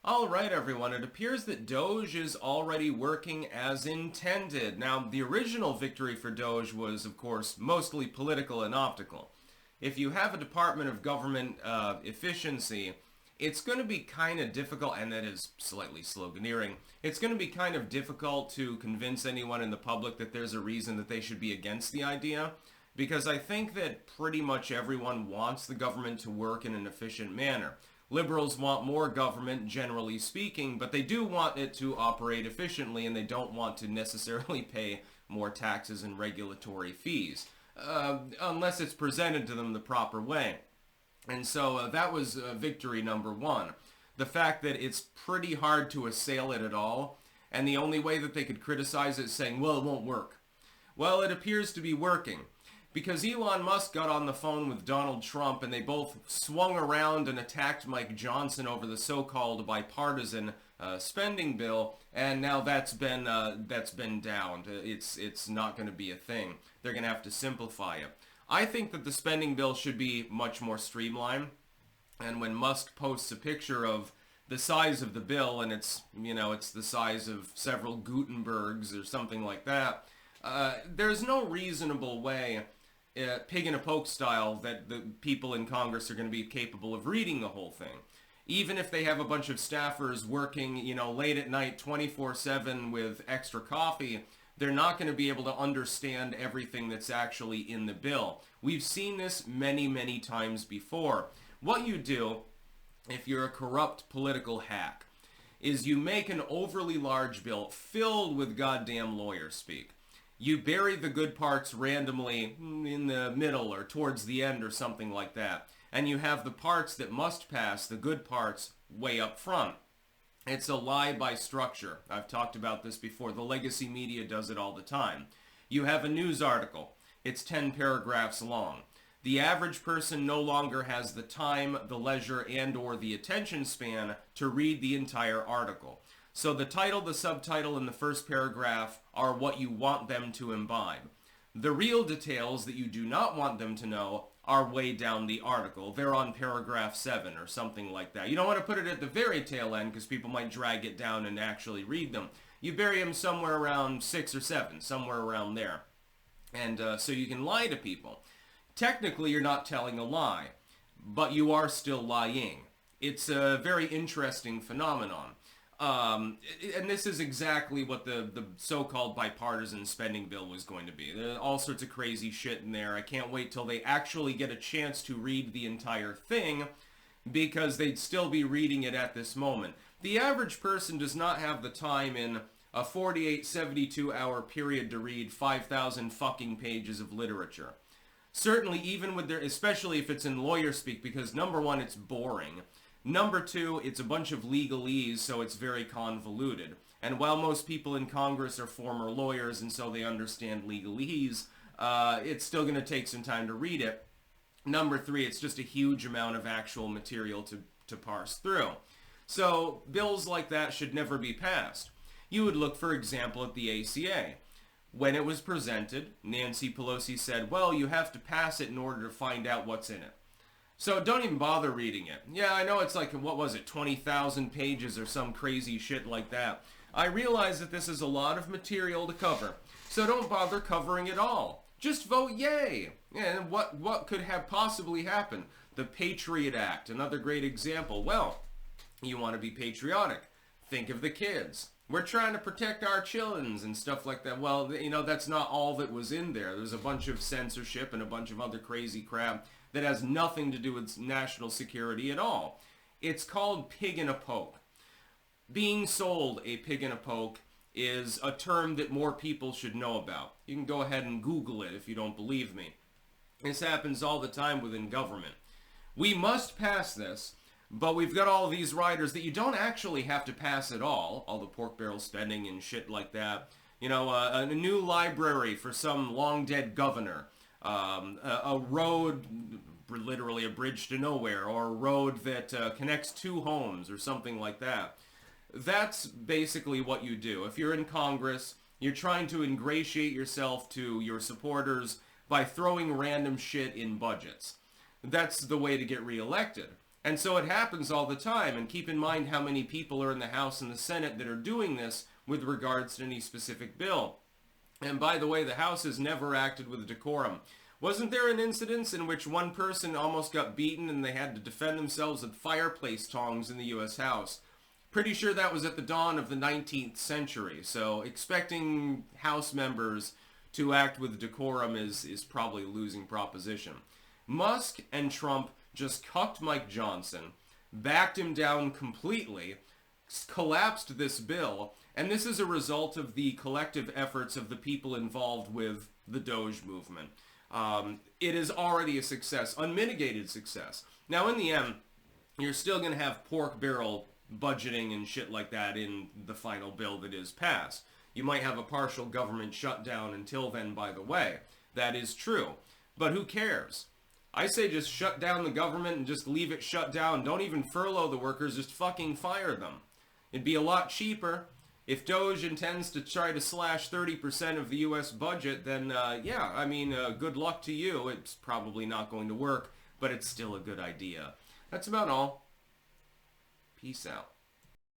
All right, everyone. It appears that Doge is already working as intended. Now, the original victory for Doge was, of course, mostly political and optical. If you have a Department of Government efficiency, it's going to be kind of difficult, and that is slightly sloganeering, it's going to be kind of difficult to convince anyone in the public that there's a reason that they should be against the idea, because I think that pretty much everyone wants the government to work in an efficient manner. Liberals want more government, generally speaking, but they do want it to operate efficiently, and they don't want to necessarily pay more taxes and regulatory fees, unless it's presented to them the proper way. And so that was victory number one. The fact that it's pretty hard to assail it at all, and the only way that they could criticize it is saying, well, it won't work. Well, it appears to be working, because Elon Musk got on the phone with Donald Trump, and they both swung around and attacked Mike Johnson over the so-called bipartisan spending bill, and now that's been downed. It's not going to be a thing. They're going to have to simplify it. I think that the spending bill should be much more streamlined, and when Musk posts a picture of the size of the bill, and it's the size of several Gutenbergs or something like that, there's no reasonable way, pig in a poke style, that the people in Congress are going to be capable of reading the whole thing. Even if they have a bunch of staffers working, late at night, 24/7 with extra coffee, they're not going to be able to understand everything that's actually in the bill. We've seen this many, many times before. What you do, if you're a corrupt political hack, is you make an overly large bill filled with goddamn lawyer speak. You bury the good parts randomly in the middle or towards the end or something like that. And you have the parts that must pass, the good parts, way up front. It's a lie by structure. I've talked about this before. The legacy media does it all the time. You have a news article. It's 10 paragraphs long. The average person no longer has the time, the leisure, and or the attention span to read the entire article. So the title, the subtitle, and the first paragraph are what you want them to imbibe. The real details that you do not want them to know are way down the article. They're on paragraph 7 or something like that. You don't want to put it at the very tail end because people might drag it down and actually read them. You bury them somewhere around 6 or 7, somewhere around there. And so you can lie to people. Technically, you're not telling a lie, but you are still lying. It's a very interesting phenomenon. And this is exactly what the so-called bipartisan spending bill was going to be. There's all sorts of crazy shit in there. I can't wait till they actually get a chance to read the entire thing, because they'd still be reading it at this moment. The average person does not have the time in a 48, 72-hour period to read 5,000 fucking pages of literature. Certainly, even with especially if it's in lawyer speak, because number one, it's boring. Number two, it's a bunch of legalese, so it's very convoluted. And while most people in Congress are former lawyers and so they understand legalese, it's still going to take some time to read it. Number three, it's just a huge amount of actual material to parse through. So bills like that should never be passed. You would look, for example, at the ACA. When it was presented, Nancy Pelosi said, well, you have to pass it in order to find out what's in it. So don't even bother reading it. Yeah, I know it's like, what was it, 20,000 pages or some crazy shit like that. I realize that this is a lot of material to cover, so don't bother covering it all. Just vote yay. And what could have possibly happened? The Patriot Act, another great example. Well, you want to be patriotic. Think of the kids. We're trying to protect our children and stuff like that. Well, that's not all that was in there. There's a bunch of censorship and a bunch of other crazy crap that has nothing to do with national security at all. It's called pig in a poke. Being sold a pig in a poke is a term that more people should know about. You can go ahead and Google it if you don't believe me. This happens all the time within government. We must pass this, but we've got all these riders that you don't actually have to pass at all the pork barrel spending and shit like that. A new library for some long dead governor. A road, literally a bridge to nowhere, or a road that connects two homes or something like that. That's basically what you do. If you're in Congress, you're trying to ingratiate yourself to your supporters by throwing random shit in budgets. That's the way to get reelected. And so it happens all the time, and keep in mind how many people are in the House and the Senate that are doing this with regards to any specific bill. And by the way, the House has never acted with decorum. Wasn't there an incident in which one person almost got beaten and they had to defend themselves with fireplace tongs in the U.S. House? Pretty sure that was at the dawn of the 19th century, so expecting House members to act with decorum is probably a losing proposition. Musk and Trump just cucked Mike Johnson, backed him down completely, collapsed this bill, and this is a result of the collective efforts of the people involved with the Doge movement. It is already a success, unmitigated success. Now, in the end, you're still going to have pork barrel budgeting and shit like that in the final bill that is passed. You might have a partial government shutdown until then, by the way. That is true. But who cares? I say just shut down the government and just leave it shut down. Don't even furlough the workers, just fucking fire them. It'd be a lot cheaper. If Doge intends to try to slash 30% of the U.S. budget, then yeah, I mean, good luck to you. It's probably not going to work, but it's still a good idea. That's about all. Peace out.